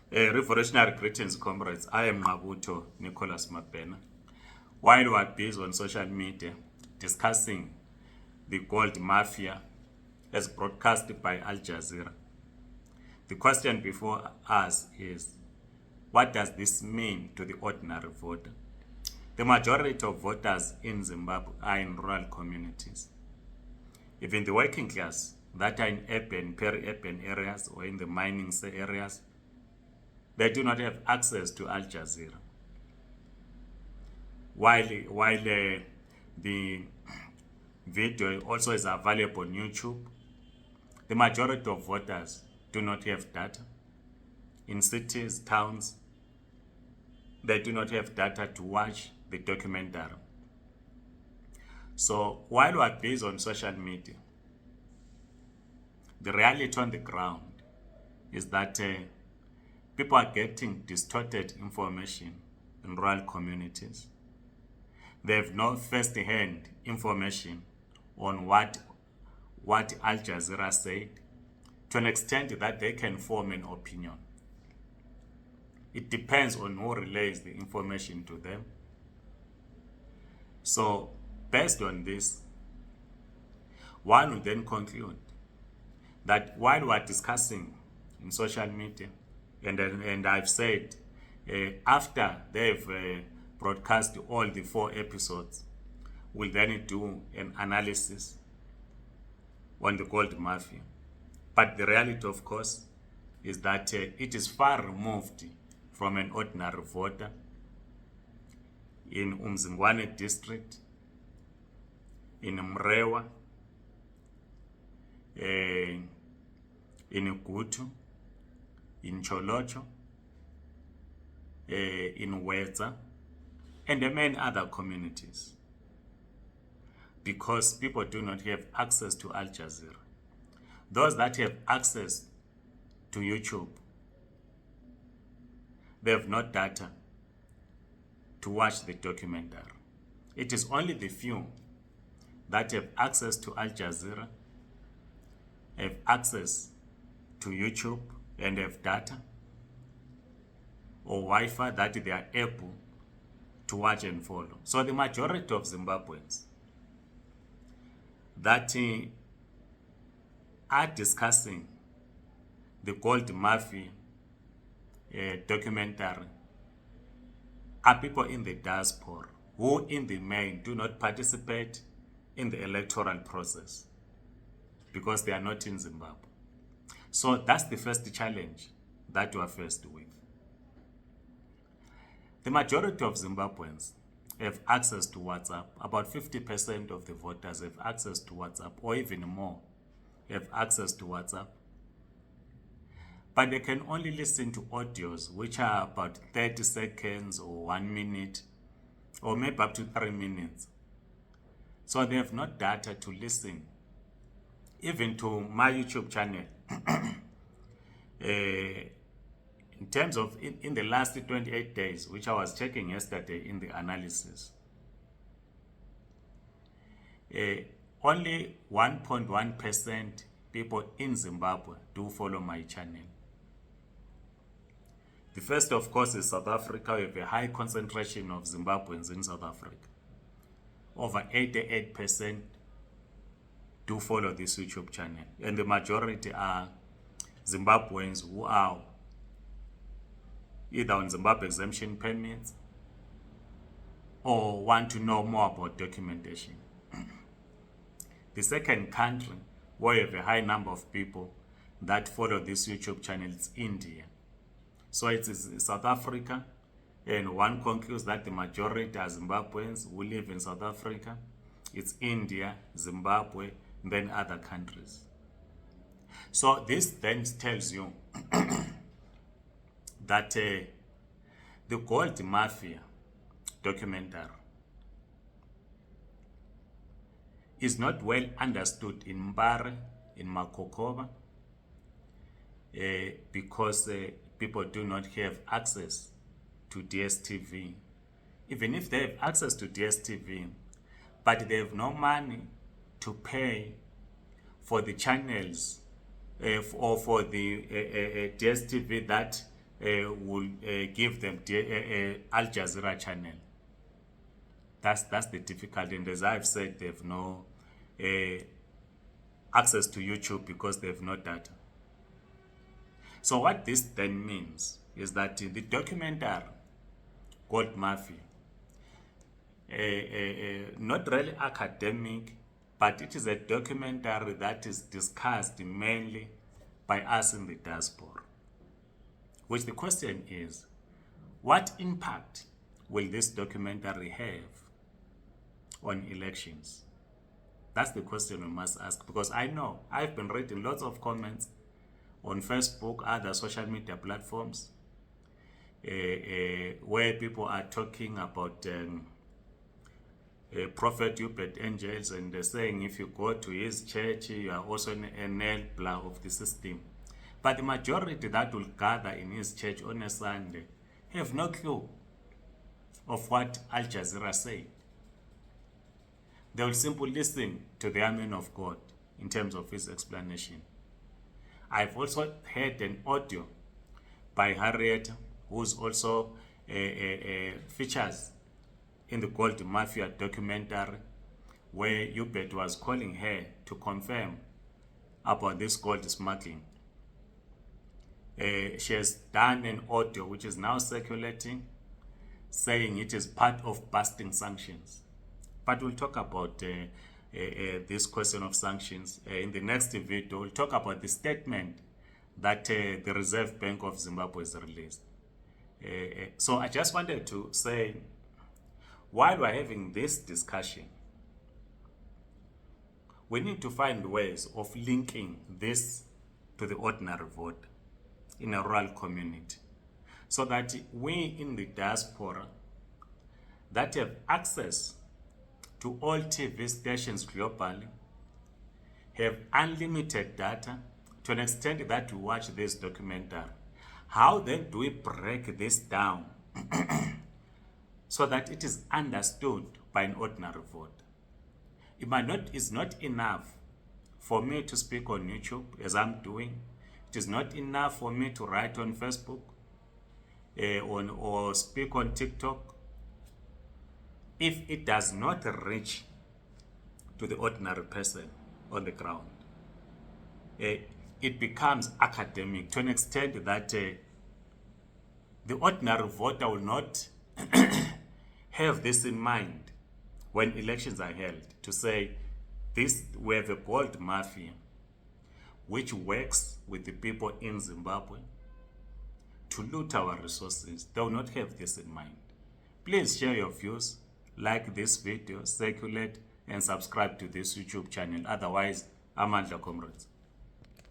Revolutionary greetings, comrades. I am Mabuto Nicholas Mabena. While we are busy on social media discussing the gold mafia as broadcast by Al Jazeera, the question before us is, what does this mean to the ordinary voter? The majority of voters in Zimbabwe are in rural communities. Even the working class that are in urban, peri-urban areas or in the mining areas, they do not have access to Al Jazeera. While the video also is available on YouTube, the majority of voters do not have data. In cities, towns, they do not have data to watch the documentary. So while we are based on social media, the reality on the ground is that people are getting distorted information in rural communities. They have no first-hand information on what Al Jazeera said, to an extent that they can form an opinion. It depends on who relays the information to them. So, based on this, one would then conclude that while we are discussing in social media, and I've said, after they've broadcast all the 4 episodes, we'll then do an analysis on the gold mafia. But the reality, of course, is that it is far removed from an ordinary voter in Umzingwane district, in Mrewa, in Gutu, in Cholocho, in Weza, and many other communities, because people do not have access to Al Jazeera. Those that have access to YouTube, they have no data to watch the documentary. It is only the few that have access to Al Jazeera, have access to YouTube, and have data or Wi-Fi that they are able to watch and follow. So the majority of Zimbabweans that are discussing the gold mafia documentary are people in the diaspora who in the main do not participate in the electoral process because they are not in Zimbabwe. So that's the first challenge that we are faced with. The majority of Zimbabweans have access to WhatsApp. About 50% of the voters have access to WhatsApp, or even more have access to WhatsApp. But they can only listen to audios which are about 30 seconds or 1 minute, or maybe up to 3 minutes. So they have no data to listen. Even to my YouTube channel, in terms of in the last 28 days, which I was checking yesterday in the analysis, only 1.1% people in Zimbabwe do follow my channel. The first, of course, is South Africa. We have a high concentration of Zimbabweans in South Africa. Over 88% do follow this YouTube channel, and the majority are Zimbabweans who are either on Zimbabwe exemption permits or want to know more about documentation. The second country where you have a high number of people that follow this YouTube channel is India. So it is South Africa, and one concludes that the majority are Zimbabweans who live in South Africa. It's India, Zimbabwe, and then other countries. So this then tells you that the gold mafia documentary is not well understood in Mbare, in Makokova, because people do not have access to DSTV. Even if they have access to DSTV, but they have no money to pay for the channels or for the DSTV that will give them Al Jazeera channel. That's the difficulty. And as I've said, they have no access to YouTube because they have no data. So what this then means is that the documentary called Mifia, not really academic, but it is a documentary that is discussed mainly by us in the diaspora. Which the question is, what impact will this documentary have on elections? That's the question we must ask, because I know I've been reading lots of comments on Facebook, other social media platforms, where people are talking about Prophet Hubert Angels, and they're saying if you go to his church, you are also an enabler of the system. But the majority that will gather in his church on a Sunday have no clue of what Al Jazeera said. They will simply listen to the man of God in terms of his explanation. I've also heard an audio by Harriet, who's also features in the Gold Mafia documentary, where Hubert was calling her to confirm about this gold smuggling. She has done an audio which is now circulating, saying it is part of busting sanctions. But we'll talk about this question of sanctions in the next video. We'll talk about the statement that the Reserve Bank of Zimbabwe has released. So I just wanted to say, while we're having this discussion, we need to find ways of linking this to the ordinary vote in a rural community, so that we in the diaspora that have access to all TV stations globally have unlimited data to an extent that we watch this documentary. How then do we break this down so that it is understood by an ordinary voter? It's not enough for me to speak on YouTube as I'm doing. It is not enough for me to write on Facebook or speak on TikTok. If it does not reach to the ordinary person on the ground, it becomes academic to an extent that the ordinary voter will not have this in mind when elections are held, to say, we have a gold mafia which works with the people in Zimbabwe to loot our resources. They will not have this in mind. Please share your views, like this video, circulate, and subscribe to this YouTube channel. Otherwise, Amandla Comrades.